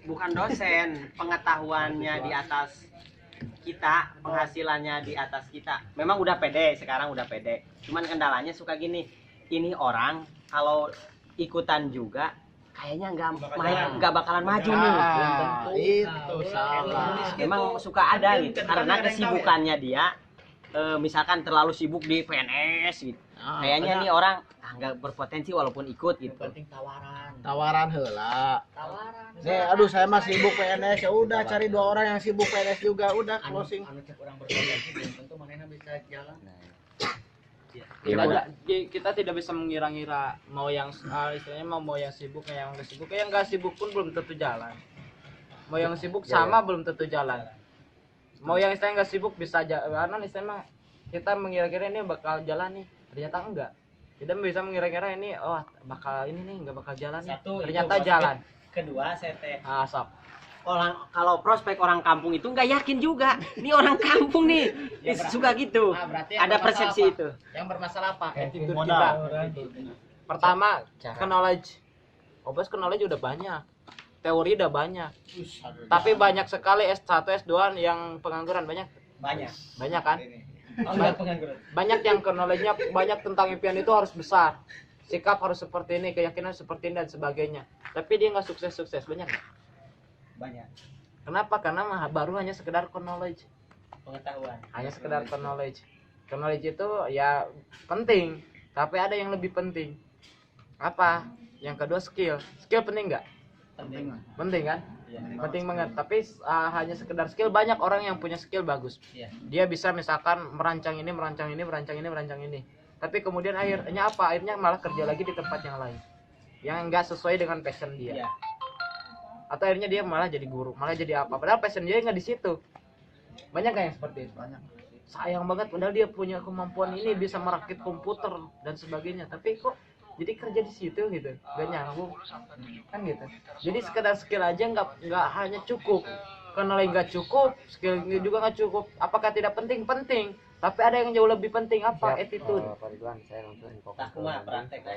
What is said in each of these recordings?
bukan dosen, pengetahuannya di atas kita, penghasilannya di atas kita. Memang udah pede, sekarang udah pede. Cuman kendalanya suka gini, ini orang kalau ikutan juga kayaknya nggak bakalan maju nih. Itu salah. Memang suka ada gitu, karena kesibukannya dia, misalkan terlalu sibuk di PNS gitu. Kayaknya nih orang nggak berpotensi walaupun ikut gitu. Penting tawaran. Tawaran heula. Tawaran. Nih, aduh saya mah sibuk PNS, ya udah cari 2 orang yang sibuk PNS juga, udah closing. Anu cek orang berpotensi belum tentu manehna bisa jalan. Kita tidak bisa mengira-ngira mau yang istilahnya mau yang sibuk yang nggak sibuk. Yang nggak sibuk pun belum tentu jalan. Mau yang sibuk sama belum tentu jalan. Mau yang istilahnya nggak sibuk bisa aja, karena istilahnya kita mengira-kira ini bakal jalan nih, ternyata enggak. Kita bisa mengira-kira ini bakal ini nih nggak bakal jalan nih, ternyata jalan. Kedua, saya teh Sok. kalau prospek orang kampung itu nggak yakin juga. Ini orang kampung nih, suka gitu. Ada persepsi itu. Yang bermasalah apa? Attitude kita. Pertama, knowledge. Obes knowledge udah banyak. Teori udah banyak. Tapi banyak sekali S1, S2 yang pengangguran banyak. Banyak kan? Banyak yang knowledge-nya banyak tentang impian itu harus besar. Sikap harus seperti ini, keyakinan seperti ini dan sebagainya. Tapi dia nggak sukses-sukses, banyak nggak? Banyak. Kenapa? Karena baru hanya sekedar knowledge. Pengetahuan. Hanya sekedar knowledge. Knowledge itu ya penting, tapi ada yang lebih penting. Apa? Yang kedua skill. Skill penting nggak? Penting kan? Ya. Penting banget. Tapi hanya sekedar skill, banyak orang yang punya skill bagus. Ya. Dia bisa misalkan merancang ini. Tapi kemudian akhirnya apa? Akhirnya malah kerja lagi di tempat yang lain, yang enggak sesuai dengan passion dia. Ya. Atau akhirnya dia malah jadi guru, malah jadi apa? Padahal passion dia nggak di situ. Banyak kan yang seperti itu? Banyak. Sayang banget, padahal dia punya kemampuan ini, bisa merakit komputer dan sebagainya. Tapi kok jadi kerja di situ gitu, gak nyambung kan gitu. Jadi sekedar skill aja nggak hanya cukup, karena nggak cukup, skill juga nggak cukup. Apakah tidak penting? Penting, tapi ada yang jauh lebih penting. Apa? Attitude.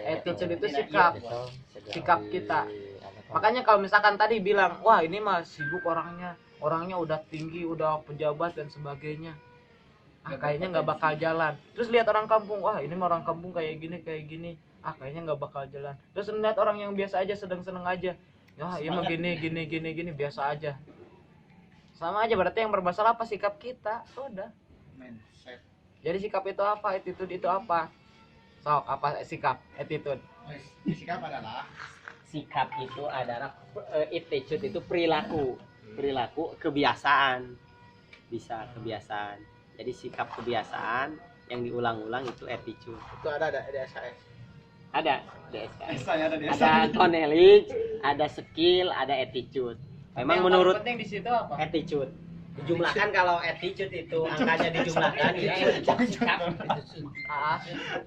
Attitude itu sikap kita. Makanya kalau misalkan tadi bilang, wah ini mah sibuk orangnya udah tinggi, udah pejabat dan sebagainya, kayaknya nggak bakal jalan. Terus lihat orang kampung, wah ini mah orang kampung kayak gini, kayaknya nggak bakal jalan. Terus lihat orang yang biasa aja, sedang-sedang aja, ya ini mah gini biasa aja. Sama aja, berarti yang bermasalah apa? Sikap kita. Udah. Jadi sikap itu apa? Attitude itu apa? Sok, apa sikap? Attitude. Sikap itu adalah attitude itu perilaku, kebiasaan. Bisa kebiasaan. Jadi sikap kebiasaan yang diulang-ulang itu attitude. Itu ada di SAS. Ada DSK. Ada knowledge, ada skill, ada attitude. Memang menurut penting di situ apa? attitude. Dijumlahkan kalau attitude itu angkanya dijumlahkan itu sikap.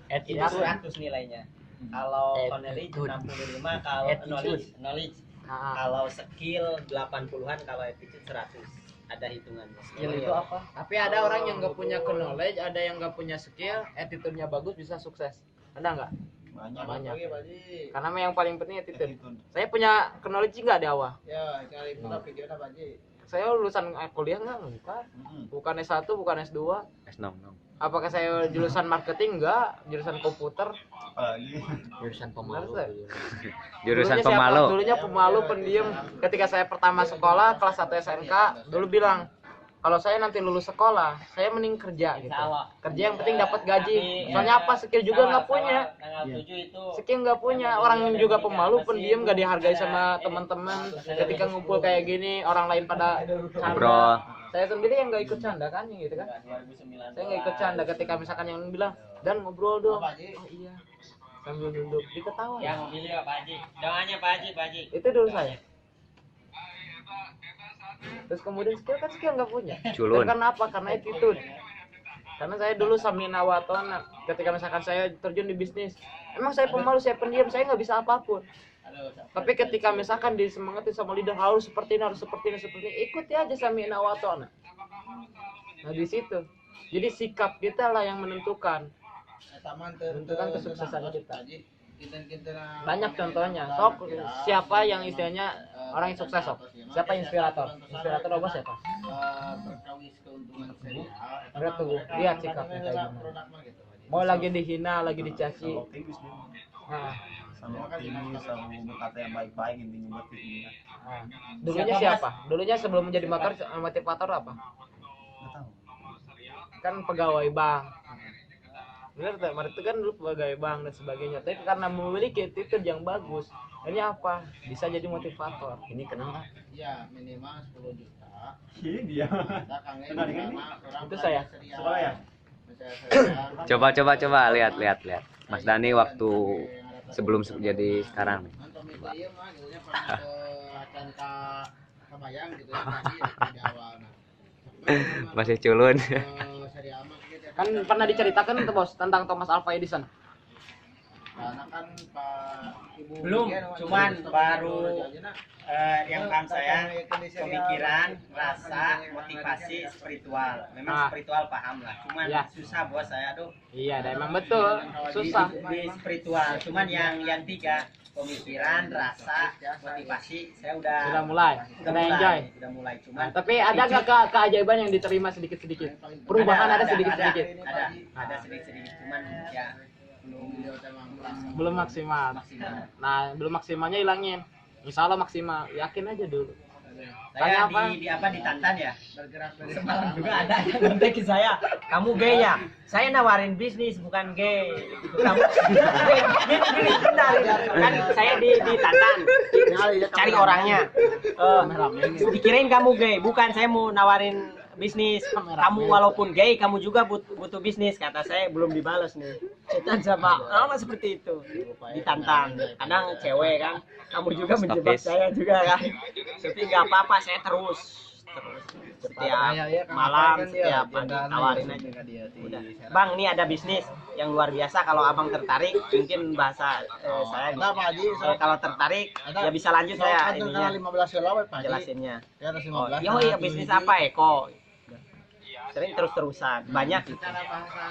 Itu 100 nilainya. Kalau knowledge 65, kalau knowledge. Kalau skill 80-an, kalau attitude 100. Ada hitungannya. Skill itu apa? Tapi ada orang yang nggak punya knowledge, ada yang nggak punya skill, attitude-nya bagus bisa sukses. Ada nggak? Banyak. Karena yang paling penting attitude. Saya punya knowledge nggak di awal? Ya, cari pula videonya Pak Ji. Saya lulusan kuliah nggak? Bukan S1, bukan S2. S6. Apakah saya jurusan marketing? Enggak. Jurusan komputer? Jurusan pemalu. Dulunya pemalu, pendiam. Ketika saya pertama sekolah, kelas 1 SMK, dulu bilang, kalau saya nanti lulus sekolah, saya mending kerja gitu. Kerja yang penting dapat gaji. Soalnya apa? Skill juga nggak punya. Skill nggak punya. Orang yang juga pemalu, pendiam, nggak dihargai sama teman-teman. Ketika ngumpul kayak gini, orang lain pada canda. Saya sendiri yang nggak ikut canda kan, gitu kan. Saya nggak ikut canda ketika misalkan yang bilang, dan ngobrol dong. Oh iya. Sambil duduk, diketawa. Yang pilih Pak Haji. Doanya Pak Haji. Itu dulu saya. Terus kemudian skill nggak punya. Karena apa? Karena attitude. Karena saya dulu samina watona. Ketika misalkan saya terjun di bisnis, emang saya pemalu, saya pendiam, saya nggak bisa apapun. Tapi ketika misalkan disemangatin sama leader, harus seperti ini, ikuti aja samina watona. Nah di situ. Jadi sikap kita lah yang menentukan kesuksesan kita. Banyak contohnya. Sok siapa yang istilahnya orang yang sukses sok? Siapa inspirator? Inspirator apa siapa? Lihat tuh, lihat sikapnya kayak gimana. Mau lagi dihina, lagi dicaci. Nah, Sama optimis, sama berkata yang baik-baik intinya buat dirinya. nah. Dulunya siapa? Dulunya sebelum menjadi motivator apa? Nggak tahu. Kan pegawai bank. Benar tak? Itu kan dulu pegawai bank dan sebagainya. Tapi karena memiliki attitude yang bagus, ini apa? Bisa jadi motivator. Ini kenal kan? Ya minimal 10 juta. Ini dia. Kita kangen Benar, ini? sama orang Itu saya. Sekolah ya? Coba lihat. Mas Dani waktu sebelum jadi sekarang nih. Nonton media iya mah dulunya pernah ke Canta Kabayang gitu ya tadi di awal. Nah, Masih culun. seri amat gitu ya. Kan pernah diceritakan tuh bos tentang Thomas Alva Edison. Karena kan Pak Ibu Belum, Mega nama cuman Ibu baru Aja, yang paham saya pemikiran, rasa, motivasi, spiritual. Memang Ah. spiritual paham lah. Cuman Ya. susah bos saya tuh Iya, dan emang betul. Susah. di spiritual. Cuman yang tiga pemikiran, rasa, motivasi saya Sudah mulai. Sudah enjoy. Udah mulai. Cuman Nah, tapi ada nggak keajaiban yang diterima sedikit-sedikit? Perubahan ada sedikit-sedikit. Ada sedikit-sedikit. Cuman ya Belum maksimal. Nah, belum maksimalnya hilangin. Insya Allah maksimal. Yakin aja dulu. saya Tanya apa? di apa di Tantan ya. bergerak dari Semalam juga ada yang kontak ke saya. Kamu gay ya? Saya nawarin bisnis bukan gay. Kamu gini bentar. Kan saya di Tantan. Cari orangnya. Dikirain kamu gay, bukan saya mau nawarin bisnis. Kamu walaupun gay, kamu juga butuh bisnis. Kata saya belum dibalas nih. Setan sama lama seperti itu. Ditantang. Kadang cewek kan. Kamu juga menjebak saya juga kan. Tapi nggak apa-apa, saya terus setiap malam, setiap pagi tawarin aja. Udah. Bang, ini ada bisnis yang luar biasa. Kalau abang tertarik, mungkin bahasa saya Nah, Pak Haji, kalau tertarik ya bisa lanjut saya ininya 15 lewat Pak Haji. jelasinnya. Ya harus Oh, 15. iya bisnis apa Eko? Sering terus-terusan, banyak gitu. Cara bahasa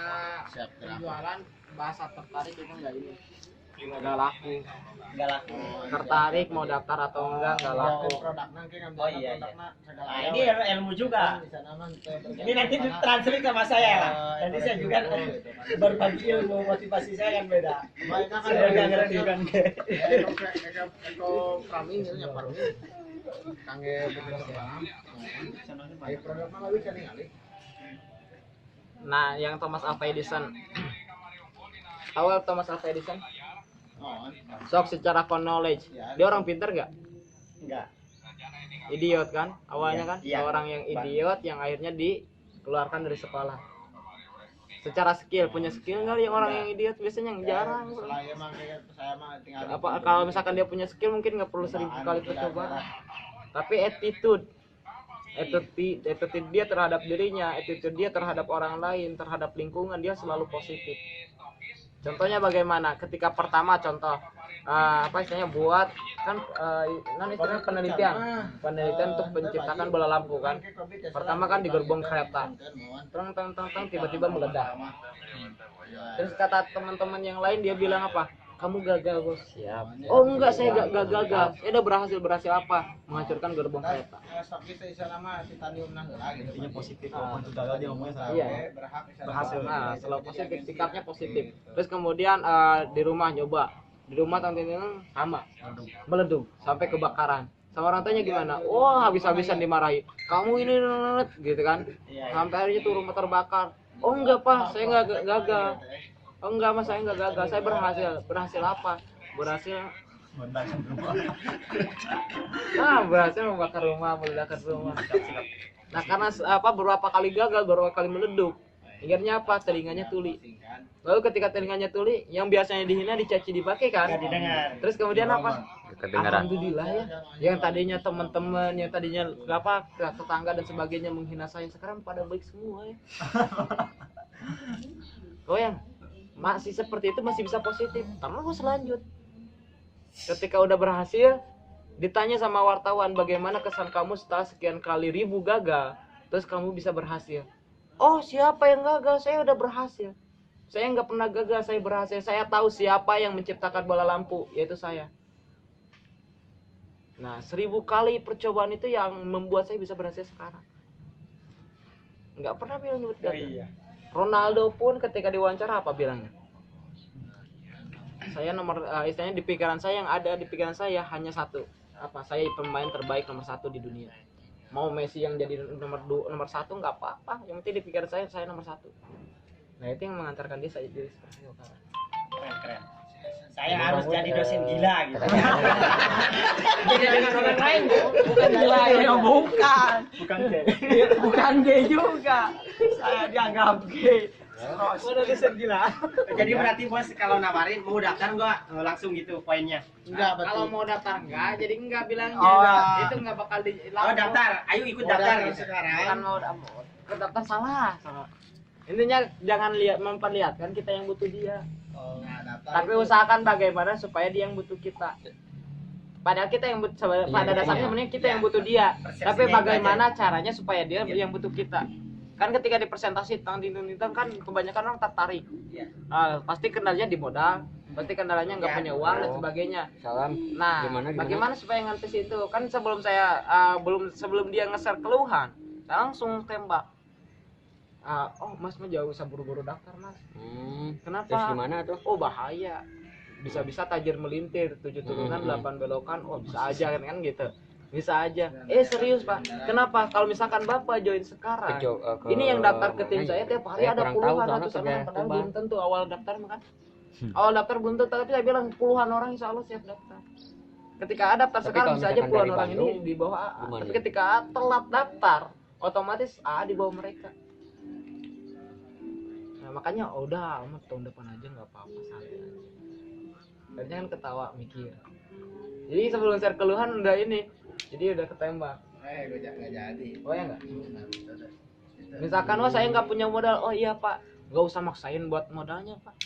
Siap, gerak. penjualan, bahasa tertarik itu enggak ini. Enggak laku. Enggak lah. Tertarik mau daftar atau enggak laku. Produknya kayak ngambil Oh, iya, produknya segala Nah, hal. ini ilmu juga. Di sana mah Ini nanti ditranslate sama saya lah. Nanti saya juga berbagi ilmu motivasi saya kan beda. Mainnya kan Saya nggak ngerti kan. Eko kami ini ya paruh. Kangge bekerja paham. Ayo produknya nggak bisa ningali. Nah, yang Thomas Alva Edison. Tahu Thomas Alva Edison? Oh, Sok secara knowledge. Dia orang pintar enggak? Enggak. Idiot kan? Awalnya kan Iya. seorang yang idiot yang akhirnya dikeluarkan dari sekolah. Secara skill, punya skill enggak yang orang yang idiot biasanya yang jarang. Saya mah kayak saya mah tinggal Apa kalau misalkan dia punya skill mungkin nggak perlu 1000 kali percobaan. Tapi attitude dia terhadap dirinya, attitude dia terhadap orang lain, terhadap lingkungan, dia selalu positif. Contohnya bagaimana? Ketika pertama contoh apa istilahnya buat kan istilahnya penelitian untuk menciptakan bola lampu kan. Pertama kan di gerbong kereta. Teng tiba-tiba meledak. Terus kata teman-teman yang lain dia bilang apa? Kamu gagal bos. Siap. Oh enggak, saya gak gagal. Saya udah berhasil apa? Menghancurkan gerbong kereta. stok kita di sana mah titanium nah heula gitu. Intinya positif walaupun gagal dia ngomongnya sama. Iya. Berhasil. Nah, selalu positif, sikapnya positif. Terus kemudian di rumah nyoba. Di rumah tantinan sama. Meleduk sampai kebakaran. Sama orang tuanya gimana? Wah, habis-habisan dimarahi. Kamu ini gitu kan. Sampai akhirnya tuh rumah terbakar. Oh enggak, Pak, saya enggak gagal. Oh enggak mas, saya enggak gagal, saya berhasil. Berhasil apa? Berhasil berhasil membakar rumah, meledakkan rumah. Nah karena beberapa kali gagal, beberapa kali meleduk, akhirnya apa? Telinganya tuli. Lalu ketika telinganya tuli, yang biasanya dihina dicaci dipakai kan? Nggak didengar. Terus kemudian apa? Kedengaran. Alhamdulillah ya. Yang tadinya teman-teman, yang tadinya tetangga dan sebagainya menghina saya, sekarang pada baik semua ya. Oh yang masih seperti itu masih bisa positif. Terus lanjut. Ketika udah berhasil, ditanya sama wartawan bagaimana kesan kamu setelah sekian kali ribu gagal, terus kamu bisa berhasil. Oh siapa yang gagal? Saya udah berhasil. Saya nggak pernah gagal, saya berhasil. Saya tahu siapa yang menciptakan bola lampu, yaitu saya. Nah, 1000 kali percobaan itu yang membuat saya bisa berhasil sekarang. Nggak pernah bilang nyebut gagal. Ronaldo pun ketika diwawancara apa bilangnya? Saya istilahnya di pikiran saya, yang ada di pikiran saya hanya satu. Apa? Saya pemain terbaik nomor 1 di dunia. Mau Messi yang jadi nomor 1 nggak apa-apa. Yang penting di pikiran saya nomor 1. Nah, itu yang mengantarkan dia saya jadi seperti itu sekarang. Keren. Saya harus jadi dosen gila gitu. Jadi dengan orang lain, bukan gila ya, bukan gay juga. Saya dianggap gay. Udah dosen gila. Jadi berarti bos kalau nawarin mau daftar nggak langsung gitu poinnya? Enggak, Kalau mau daftar enggak, jadi enggak bilangnya. Oh. Itu enggak bakal di Oh daftar, ayo ikut daftar Modal gitu. sekarang. Bukan mau daftar salah. Intinya jangan memperlihatkan kita yang butuh dia. Nah, daftar Tapi itu. usahakan bagaimana supaya dia yang butuh kita. Padahal kita yang pada dasarnya sebenarnya kita yang butuh dia. Persepsinya Tapi itu bagaimana caranya supaya dia yang butuh kita. Kan ketika di presentasi tang kan kebanyakan orang tertarik. Iya. Pasti kendalanya di modal, pasti kendalanya nggak punya uang dan sebagainya. Salam. Nah, Gimana? bagaimana supaya ngantis itu? Kan sebelum saya sebelum dia nge-share keluhan, saya langsung tembak. Oh, Mas mah jauh usah buru-buru daftar, Mas. Kenapa? Terus gimana tuh? Oh, bahaya. Bisa-bisa tajir melintir, 7 turunan, 8 belokan. Oh, bisa aja kan gitu. Bisa aja. Serius, Pak. Kenapa? Kalau misalkan Bapak join sekarang, ini yang daftar ke tim saya tiap hari ada puluhan, ratusan orang, padahal belum tentu awal daftar kan. Awal daftar belum tentu, tapi saya bilang puluhan orang insya Allah siap daftar. Ketika ada daftar Tapi sekarang kalau bisa aja misalkan puluhan dari orang ini Bandung, di bawah AA. gimana Tapi ya? ketika telat daftar, otomatis AA di bawah mereka. Nah, makanya udah amat tahun depan aja nggak apa-apa, santai aja. Tadinya kan ketawa mikir. Jadi sebelum share keluhan udah ini, jadi udah ketembak. Gue nggak jadi. Oh ya nggak? Nah, betul. Misalkan saya nggak punya modal, oh iya Pak, nggak usah maksain buat modalnya Pak.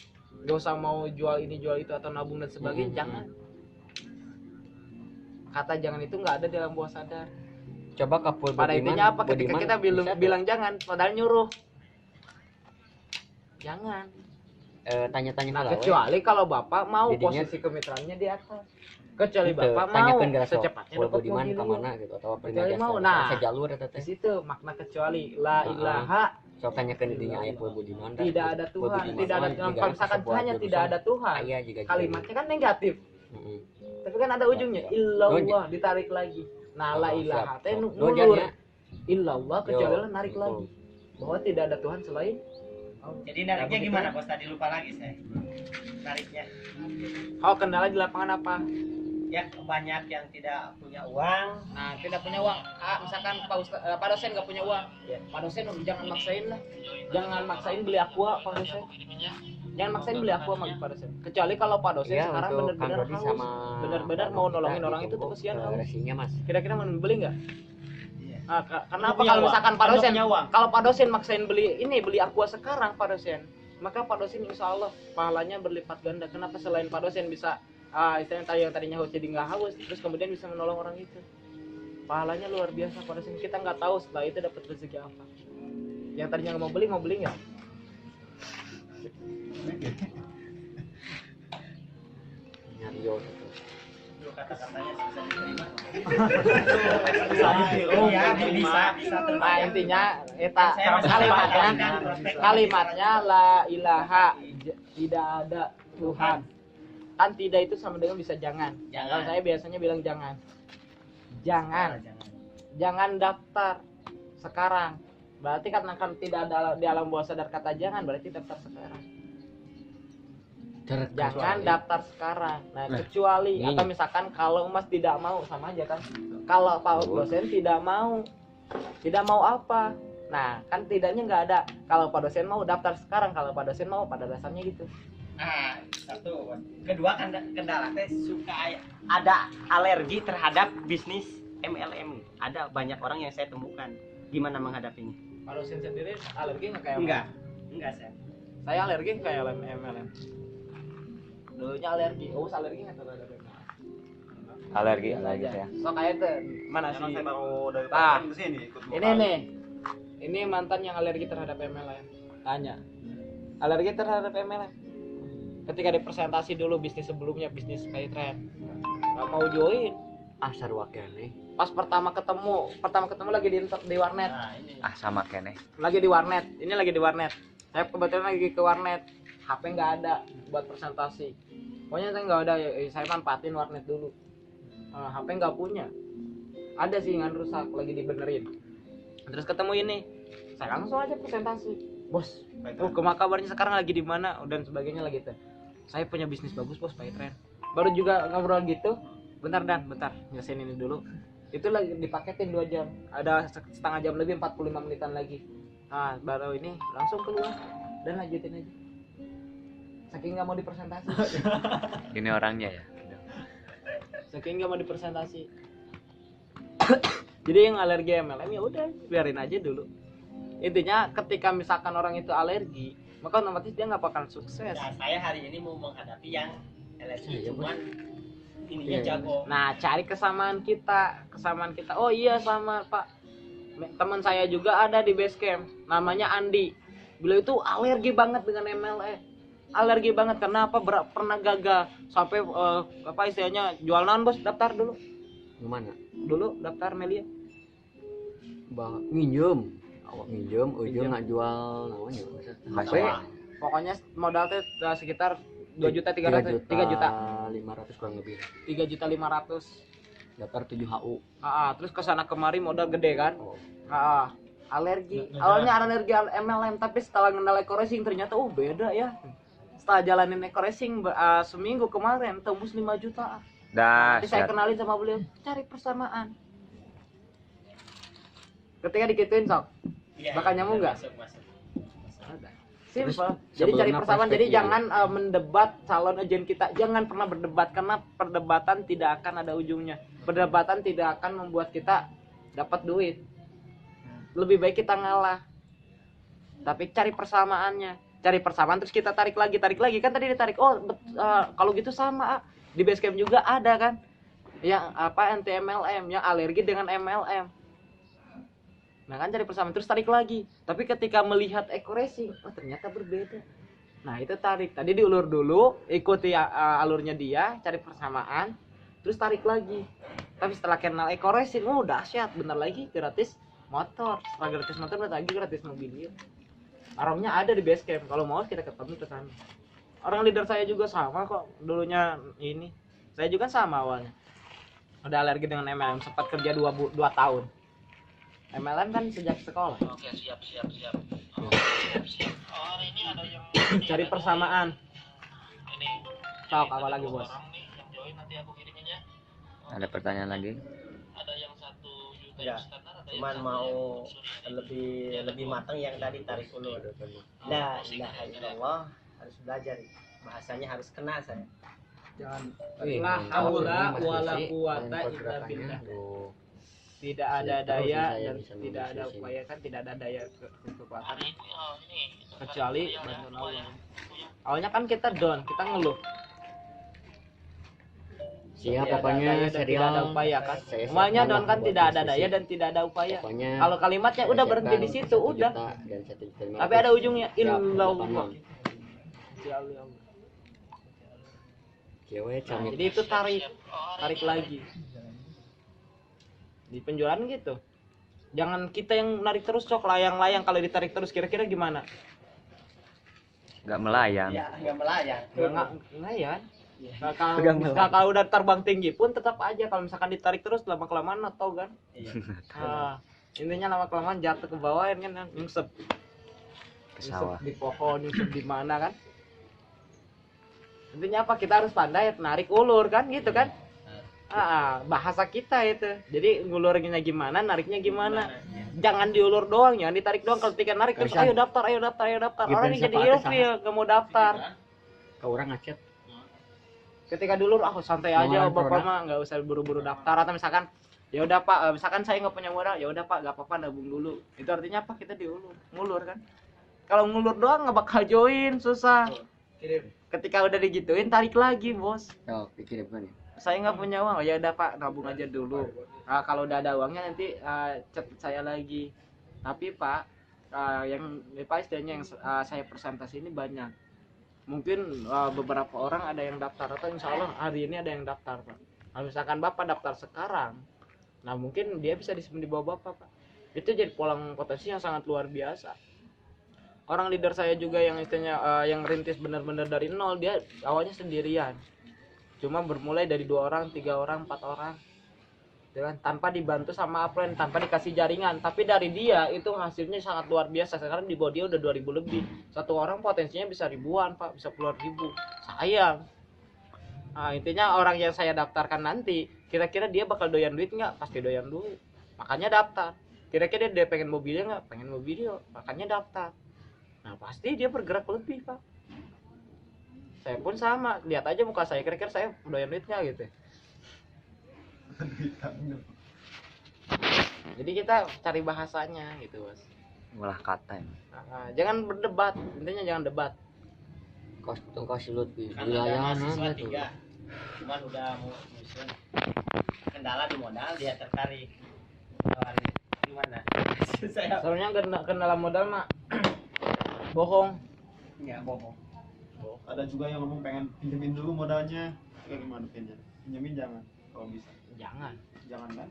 Nggak usah mau jual ini jual itu atau nabung dan sebagainya, jangan. Kata jangan itu nggak ada dalam bawah sadar. Coba kapul Pada intinya apa? Ketika kita bilang jangan, padahal nyuruh. Jangan. Tanya-tanya Nah, kalau kecuali kalau Bapak mau Jadinya- posisi kemitraannya di atas. Kecuali Gitu, Bapak mau tanyakan ke secepatnya Pol dapat Budiman ke mobil. mana gitu atau apa Kecuali mau, nah. sejalur eta Di teh. situ makna kecuali la ilaha Sok tanyakeun didinya aya Pol Budiman. tidak ada Tuhan, tidak ada Tuhan. Kalau misalkan hanya tidak ada Tuhan, Aya juga kalimatnya kan negatif. Heeh. Tapi kan ada ujungnya illallah, ditarik lagi. Nah, la ilaha teh Dojan mundur. ya. Illallah kecuali Yo, narik betul. lagi. Bahwa tidak ada Tuhan selain Jadi nariknya gimana bos? Tadi lupa lagi saya. Nariknya. Oh, kendala di lapangan apa? Ya banyak yang tidak punya uang. Nah, tidak punya uang. Misalkan Pak dosen nggak punya uang. Pak dosen jangan maksain lah. Jangan maksain beli aqua Pak dosen. Jangan maksain beli aqua Pak dosen. Kecuali kalau Pak dosen Iya, sekarang untuk benar-benar Kang Dodi haus. sama Benar-benar mau nolongin orang itu tuh ditunggu, kesian haus. resinya Mas. Kira-kira mau beli nggak? Kenapa Punya kalau uang. misalkan Pak Anda dosen, punya uang. kalau Pak dosen maksain beli aqua sekarang Pak dosen, maka Pak dosen insya Allah pahalanya berlipat ganda. Kenapa selain Pak dosen bisa istilahnya yang tadinya haus jadi nggak haus, terus kemudian bisa menolong orang itu, pahalanya luar biasa Pak dosen. Kita nggak tahu setelah itu dapat rezeki apa. Yang tadinya nggak mau beli nggak? Nyario. Kata-katanya susah diterima. Iya, bisa. Nah, intinya eta Saya masih kalimatnya kan, prospek. kalimatnya la ilaha tidak ada Tuhan. Kan tidak itu sama dengan bisa jangan. Jangan. Kalau saya biasanya bilang jangan. Jangan daftar sekarang. Berarti karena kan tidak ada di alam bawah sadar kata jangan, berarti daftar sekarang. Jangan daftar sekarang. Nah, kecuali ini. atau misalkan kalau Mas tidak mau, sama aja kan. Kalau Pak dosen tidak mau apa? Nah, kan tidaknya nggak ada. Kalau Pak dosen mau daftar sekarang, kalau Pak dosen mau pada dasarnya gitu. Nah, satu. Kedua kendala teh suka ada alergi terhadap bisnis MLM. Ada banyak orang yang saya temukan. Gimana menghadapinya? Pak dosen sendiri alergi nggak kayak Enggak saya. Saya alergi kayak MLM. Dulunya alergi. Oh, alergi nggak terhadap MLM? Alergi ya. So kayak itu mana sih? Emang saya baru dari Ah. Padang ke sini ikut Ini nih. Ini mantan yang alergi terhadap MLM. Tanya. alergi terhadap MLM. Ketika dipresentasi dulu bisnis sebelumnya, bisnis Paytrend, nggak mau join. Asar wakene. Pas pertama ketemu lagi di warnet. Nah, ini Sama kene. Lagi di warnet. Ini lagi di warnet. Saya kebetulan lagi ke warnet. HP nggak ada buat presentasi. Pokoknya saya nggak ada. Saya manfaatin warnet dulu. HP nggak punya. Ada sih yang rusak, lagi dibenerin. Terus ketemu ini, saya langsung aja presentasi. Bos, kabarnya sekarang lagi di mana dan sebagainya lagi tuh. Saya punya bisnis bagus bos, Paytrend. Baru juga ngobrol gitu. Bentar nyelesain ini dulu. Itu lagi dipaketin 2 jam. Ada setengah jam lebih, 45 menitan lagi. Nah, baru ini langsung keluar dan lanjutin aja. Saking nggak mau dipresentasi. Ini orangnya ya. Saking nggak mau dipresentasi. Jadi yang alergi MLM ya udah biarin aja dulu. Intinya ketika misalkan orang itu alergi, maka otomatis dia nggak bakal sukses. Nah, saya hari ini mau menghadapi yang LSI, Iya, cuman ininya jago. Nah, cari kesamaan kita. Oh iya sama Pak. Teman saya juga ada di base camp, namanya Andi. Beliau itu alergi banget dengan MLM. Alergi banget karena apa? Pernah gagal sampai apa istilahnya jual non bos, daftar dulu. Gimana? Dulu daftar Melia. Minjem. Awak minjem, ujung nggak jual namanya. HP Pokoknya modal tuh sekitar 2.300.000, 3.500.000 kurang lebih. 3.500.000. Daftar 7 HU. Terus kesana kemari modal gede kan. Oh. Alergi. Awalnya alergi MLM, tapi setelah ngenal eco racing ternyata beda ya. Setelah jalanin eco racing seminggu kemarin tembus 5 juta. Jadi saya Dahsyat. kenalin sama beliau, cari persamaan. Ketika dikituin sok, Iya, bakal nyambung nggak? Masuk. Simple. Terus, Jadi cari sebelumnya persamaan. Jadi perspektif jangan mendebat calon agen kita. Jangan pernah berdebat karena perdebatan tidak akan ada ujungnya. Perdebatan tidak akan membuat kita dapat duit. Lebih baik kita ngalah. Tapi cari persamaannya. Cari persamaan terus kita tarik lagi kan tadi ditarik. Kalau gitu sama di base camp juga ada kan. Yang anti MLM, yang alergi dengan MLM. Nah kan cari persamaan terus tarik lagi. Tapi ketika melihat eco racing, ternyata berbeda. Nah itu tarik. Tadi diulur dulu, ikuti alurnya dia, cari persamaan, terus tarik lagi. Tapi setelah kenal eco racing, dahsyat, bener lagi gratis motor. Setelah gratis motor berarti lagi gratis mobil. Aromnya ada di base camp. Kalau mau kita ketemu ke sana. Orang leader saya juga sama kok. Dulunya ini, saya juga sama awalnya. Udah alergi dengan MLM, sempat kerja 2 tahun. MLM kan sejak sekolah. Oke, siap. Hari ini ada yang Cari persamaan. ini. Sok apa lagi bos? Orang nih yang join nanti aku kirimin ya. Ada pertanyaan lagi? Ada yang 1 juta Ya, yang standar, ada cuman yang mau satu lebih matang yang tadi tarik ulur. La ilaha illallah, harus belajar. Bahasanya harus kena saya. Jangan. Wih, La mantap. haula Mas wala Rizky, quwata dan illa pergerakannya, billah. aduh. Tidak ada Terus daya saya dan bisa tidak ada membisnis ini. upaya kan tidak ada daya kekuatan hari ini ini kecuali yang bantuan dua Allah. ya. Awalnya kan kita down, kita ngeluh. Siap Tidak ada pokoknya daya dan serial. tidak ada upaya kan. Saya siap Semuanya banget down kan buat tidak ada bisnis daya ini. dan tidak ada upaya. Pokoknya Kalau kalimatnya udah berhenti di situ udah. Tapi ada ujungnya illallah. Cewek Nah, camit. jadi itu tarik lagi. Di penjualan gitu. Jangan kita yang narik terus cok, layang-layang. Kalau ditarik terus kira-kira gimana? Nggak melayang. Ya, nggak melayang. Enggak ya. Nah, Pegang kalau udah terbang tinggi pun tetap aja kalau misalkan ditarik terus lama kelamaan atau kan. Iya. Intinya lama kelamaan jatuh ke bawah kan nyungsep. Ke sawah. Nyungsep di pohon, nyungsep di mana kan. Intinya apa? Kita harus pandai narik ulur kan gitu kan. Bahasa kita itu. Jadi ngulurnya gimana, nariknya gimana. Jangan diulur doang, jangan ditarik doang. Kalau ketika narik terus Bisa. ayo daftar. Orang Gibran jadi siapa ilfil, gak mau daftar. Ke orang ngechat. Ketika dulu aku santai aja, Pengeluaran bapak produk. mah nggak usah buru-buru daftar. Atau misalkan ya udah pak, misalkan saya nggak punya modal, ya udah pak, nggak apa-apa nabung dulu. Itu artinya apa? Kita diulur, ngulur kan. Kalau ngulur doang nggak bakal join, susah. Ketika udah digituin tarik lagi bos. Oh, pikirin kan ya. Saya nggak punya uang, ya udah pak, nabung aja dulu. Kalau udah ada uangnya nanti chat saya lagi. Tapi pak, yang istilahnya yang saya presentasi ini banyak. Mungkin beberapa orang ada yang daftar atau insya Allah hari ini ada yang daftar Pak. Kalau misalkan Bapak daftar sekarang, nah mungkin dia bisa disimpan di bawah Bapak Pak. Itu jadi peluang potensi yang sangat luar biasa. Orang leader saya juga yang istilahnya yang rintis benar-benar dari nol, dia awalnya sendirian. Cuma bermulai dari 2 orang, 3 orang, 4 orang. Dengan tanpa dibantu sama upline, tanpa dikasih jaringan, tapi dari dia itu hasilnya sangat luar biasa. Sekarang di bawah dia udah 2000 lebih. Satu orang potensinya bisa ribuan Pak, bisa puluhan ribu. Sayang. Nah, intinya orang yang saya daftarkan nanti, kira-kira dia bakal doyan duit nggak? Pasti doyan duit, makanya daftar. Kira-kira dia pengen mobilnya nggak? Pengen mobilnya, makanya daftar. Nah pasti dia bergerak lebih Pak. Saya pun sama, lihat aja muka saya, kira-kira saya doyan duit nggak gitu. Jadi kita cari bahasanya gitu Bos. Ngolah kata ya. Jangan berdebat, intinya jangan debat. Kos silut di Kan ada wilayah mahasiswa mana tuh? 3, cuman udah mau nyusun. Kendala di modal, dia tertarik. Tawarin gimana? Saya Soalnya kendala modal mak bohong. nggak bohong. Ada juga yang ngomong pengen pinjemin dulu modalnya. Kayak gimana pinjemin jangan kalau bisa. Jangan Kan?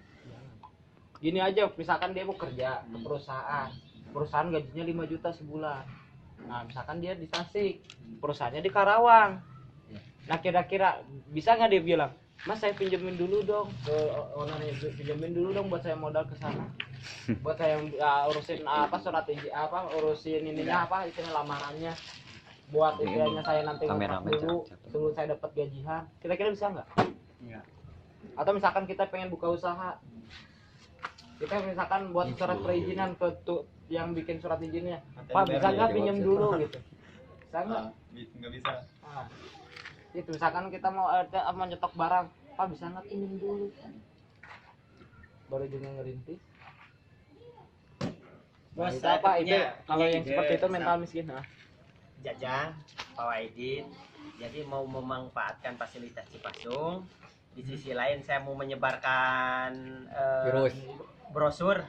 gini aja, misalkan dia mau kerja ke perusahaan gajinya 5 juta sebulan. Nah misalkan dia di Tasik, perusahaannya di Karawang. Nah kira-kira bisa nggak dia bilang, Mas saya pinjemin dulu dong ke ownernya, pinjemin dulu dong buat saya modal ke sana, buat saya urusin surat izin urusin ininya istilahnya lamarannya, buat istilahnya saya nanti ngontrak Kameramen dulu capek. sebelum saya dapat gajian. Kira-kira bisa nggak? Iya. Atau misalkan kita pengen buka usaha, kita misalkan buat surat perizinan ke yang bikin surat izinnya, Pak bisa nggak pinjam dulu gitu, bisa nggak? Nggak bisa. Nah, itu misalkan kita mau nyetok barang, Pak bisa nggak pinjam dulu? Baru juga ngerintis. Nah, Bos, itu saya apa itu punya kalau yang ide, seperti itu mental miskin. Nah, Jajang, Pak Waidin. Jadi mau memanfaatkan fasilitas Cipasung. Di sisi lain saya mau menyebarkan Virus. brosur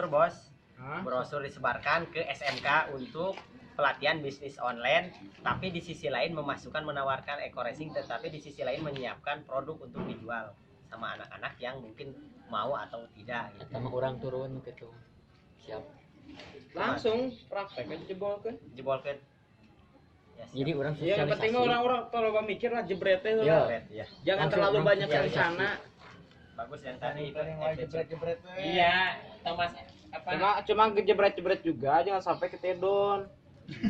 bos. Hah? Brosur disebarkan ke SMK untuk pelatihan bisnis online, tapi di sisi lain menawarkan eco-racing, tetapi di sisi lain menyiapkan produk untuk dijual sama anak-anak yang mungkin mau atau tidak gitu. Sama orang turun gitu. Siap. Langsung praktek aja jebolkan. Jebolkan. Ya, siap. Jadi orang Yang penting sosialisasi. orang-orang kalau mikir lah jebretnya Iya. lah. Jebret, ya. Jangan Langsung terlalu orang banyak sosialisasi. rencana. Bagus yang tadi itu jebret-jebret. Iya, Thomas apa? Cuma jebret-jebret juga, jangan sampai ketedon.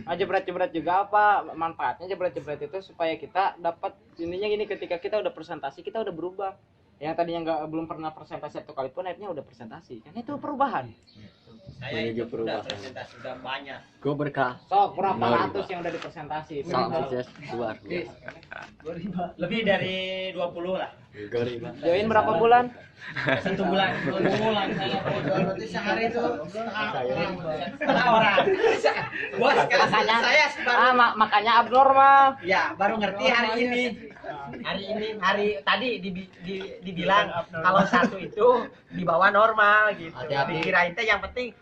Jebret-jebret juga apa manfaatnya jebret-jebret itu supaya kita dapat ininya gini, ketika kita udah presentasi kita udah berubah. Yang tadinya belum pernah presentasi satu kali pun akhirnya udah presentasi. Kan itu perubahan. Saya Menuju itu udah perubahan. presentasi udah banyak. Gue berkah. Sok berapa Nol, ratus yang udah dipresentasi? Salam sukses keluar. Lebih dari 20 lah. Goriba. Join berapa bulan? 1 bulan. 1 bulan saya. Berarti sehari itu Setengah orang. Bos, Makanya saya baru makanya abnormal. ya baru ngerti hari ini. Hari tadi dibilang kalau satu itu di bawah normal gitu. Hati-hati. Dikirain teh yang penting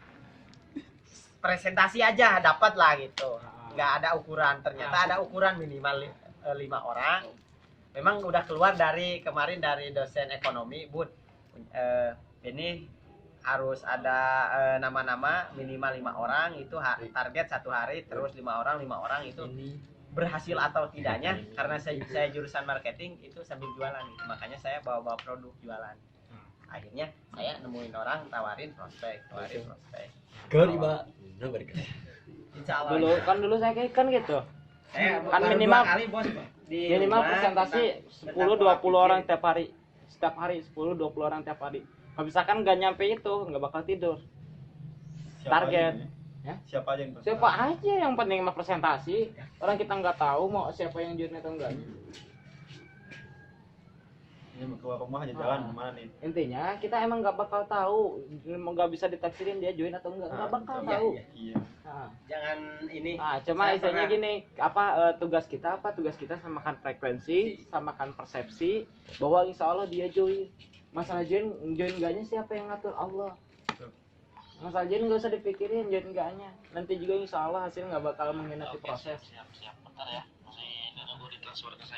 presentasi aja dapat lah gitu. Nggak ada ukuran, ternyata ada ukuran minimal 5 orang. Memang udah keluar dari kemarin dari dosen ekonomi, Bud. Ini harus ada nama-nama minimal 5 orang itu target 1 hari, terus 5 orang itu berhasil atau tidaknya, karena saya jurusan marketing itu sambil jualan gitu. Makanya saya bawa produk jualan. Akhirnya saya nemuin orang tawarin prospek. Goriba. Nah, berkah. Insya Allah. Dulu saya kayak kan gitu. Saya Kan baru minimal- 2 kali bos di Minimal rumah presentasi tentang 10-20 orang pikir. tiap hari. Setiap hari 10-20 orang tiap hari. Kalau misalkan nggak nyampe itu nggak bakal tidur. Target. Ya? Siapa aja yang Siapa aja yang penting mah presentasi. Orang kita nggak tahu mau siapa yang join atau enggak. Ini mau keluar rumah aja jalan kemana nih? Intinya kita emang nggak bakal tahu, nggak bisa ditafsirin dia join atau enggak. Nggak bakal Iya, tahu. iya. Iya. Nah, Jangan ini. cuma Saya istilahnya pernah- gini, tugas kita samakan frekuensi, samakan persepsi bahwa insya Allah dia join. Masalah join enggaknya siapa yang ngatur? Allah. Mas Ajin nggak usah dipikirin jadi enggaknya. Nanti juga insya Allah hasil nggak bakal mengkhianati proses.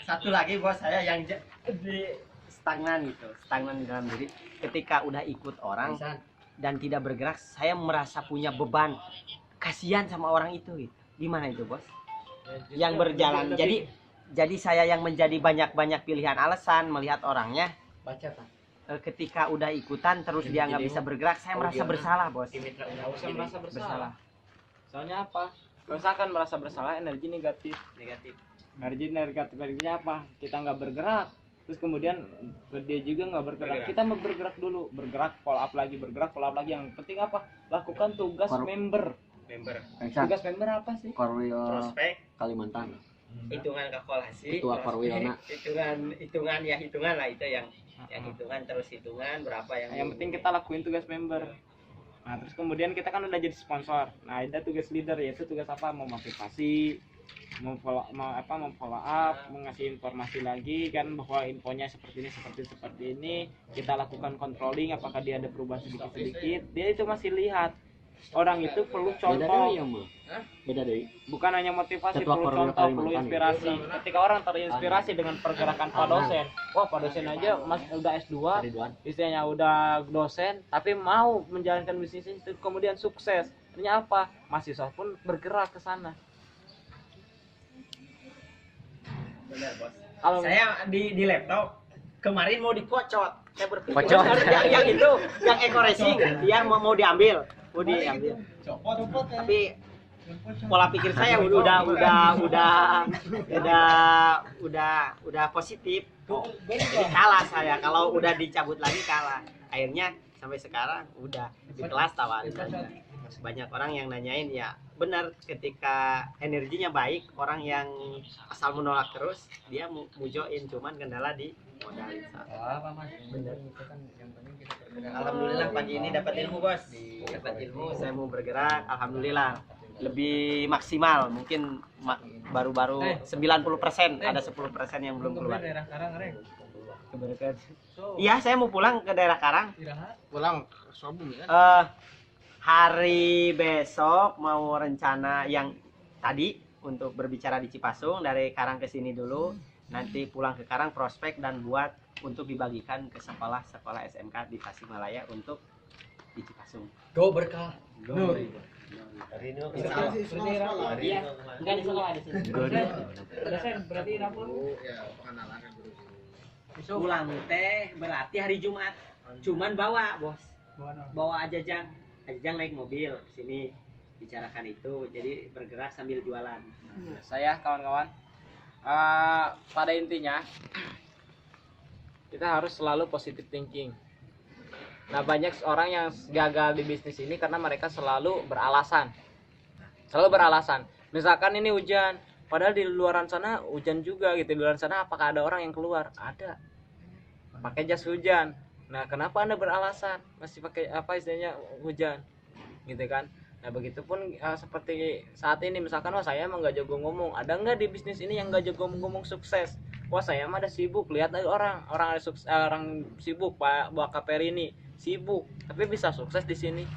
Satu lagi bos saya yang di stagnan gitu, stagnan di dalam diri. Ketika udah ikut orang dan tidak bergerak, saya merasa punya beban. Kasihan sama orang itu gitu. Gimana itu bos? Yang berjalan. Jadi saya yang menjadi banyak pilihan alasan melihat orangnya. Baca Pak. Ketika udah ikutan terus dia nggak bisa bergerak, saya merasa bersalah bos. Nggak usah merasa bersalah. Soalnya apa? Kalau misalkan merasa bersalah, energi negatif. Energi negatifnya apa? Kita nggak bergerak. Terus kemudian dia juga nggak bergerak. Kita mau bergerak dulu, bergerak, follow up lagi, bergerak, follow up lagi. Yang penting apa? Lakukan tugas member. Tugas member apa sih? Korwil Prospek, Kalimantan. hitungan kalkulasi, Ketua Korwilna. hitungan ya hitungan lah itu yang hitungan terus hitungan berapa Yang penting kita lakuin tugas member. Nah, terus kemudian kita kan udah jadi sponsor. Nah, ada tugas leader, yaitu tugas apa? Memotivasi, memfollow up, mengasih informasi lagi kan bahwa infonya seperti ini, kita lakukan controlling apakah dia ada perubahan sedikit. Dia itu masih lihat. Orang itu perlu contoh. Beda deh. Bukan hanya motivasi, Ketua perlu Korwil contoh, perlu Kalimantan. inspirasi. Ketika orang terinspirasi dengan pergerakan Pak dosen, wah Pak dosen aja mas udah S2, Ridwan. istilahnya udah dosen, tapi mau menjalankan bisnis itu kemudian sukses. Artinya apa? Mahasiswa pun bergerak ke sana. benar bos. Kalau Saya di laptop kemarin mau dikocot. Saya berpikir Kocot. yang itu, yang eco racing, dia mau diambil. Tapi pola pikir saya udah positif. Jadi kalah saya. Kalau udah dicabut lagi kalah. Akhirnya sampai sekarang udah di kelas tawarin aja. Banyak orang yang nanyain ya benar, ketika energinya baik, orang yang asal menolak terus dia mujoin, cuman kendala di modal. Benar. Alhamdulillah pagi ini dapat ilmu bos, dapat ilmu, saya mau bergerak, alhamdulillah lebih maksimal, mungkin baru-baru 90%, ada 10% yang belum keluar. Iya, saya mau pulang ke daerah Karang. Pulang ke Sobung ya. Hari besok mau rencana yang tadi untuk berbicara di Cipasung, dari Karang ke sini dulu, nanti pulang ke Karang prospek dan buat untuk dibagikan ke sekolah-sekolah SMK di Tasikmalaya untuk di Cipasung. Go berkah. Iya, enggak di sekolah di sini. dosen berarti rapor. Ya, pengenalan kan dulu. Pulang teh berarti hari Jumat. Cuman bawa, Bos. Bawa Ajajang naik mobil ke sini bicarakan itu. Jadi bergerak sambil jualan. Saya kawan-kawan, pada intinya kita harus selalu positive thinking. Nah, banyak orang yang gagal di bisnis ini karena mereka selalu beralasan. Misalkan ini hujan, padahal di luaran sana hujan juga gitu. Di luar sana apakah ada orang yang keluar? Ada. Pakai jas hujan. Nah, kenapa Anda beralasan masih pakai apa istilahnya hujan? Gitu kan. Nah, begitupun seperti saat ini, misalkan wah saya emang nggak jago ngomong. Ada nggak di bisnis ini yang nggak jago ngomong sukses? Wah saya mah ada sibuk, lihat aja orang ada sukses, orang sibuk Pak Bakaperi ini sibuk tapi bisa sukses di sini.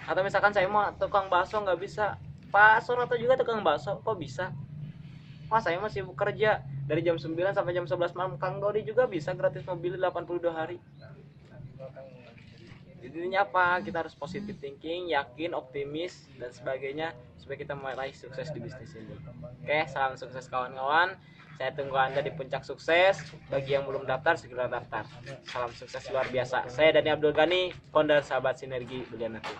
Atau misalkan saya mah tukang bakso nggak bisa, Pak Soroto juga tukang bakso kok bisa? Wah saya mah sibuk kerja dari jam 9 sampai jam 11 malam. Kang Dodi juga bisa gratis mobil 82 hari. Intinya apa? Kita harus positive thinking, yakin, optimis dan sebagainya supaya kita meraih sukses di bisnis ini. Oke, salam sukses kawan-kawan. Saya tunggu Anda di puncak sukses. Bagi yang belum daftar, segera daftar. Salam sukses luar biasa. Saya Dani Abdul Ghani, founder Sahabat Sinergi Budianati.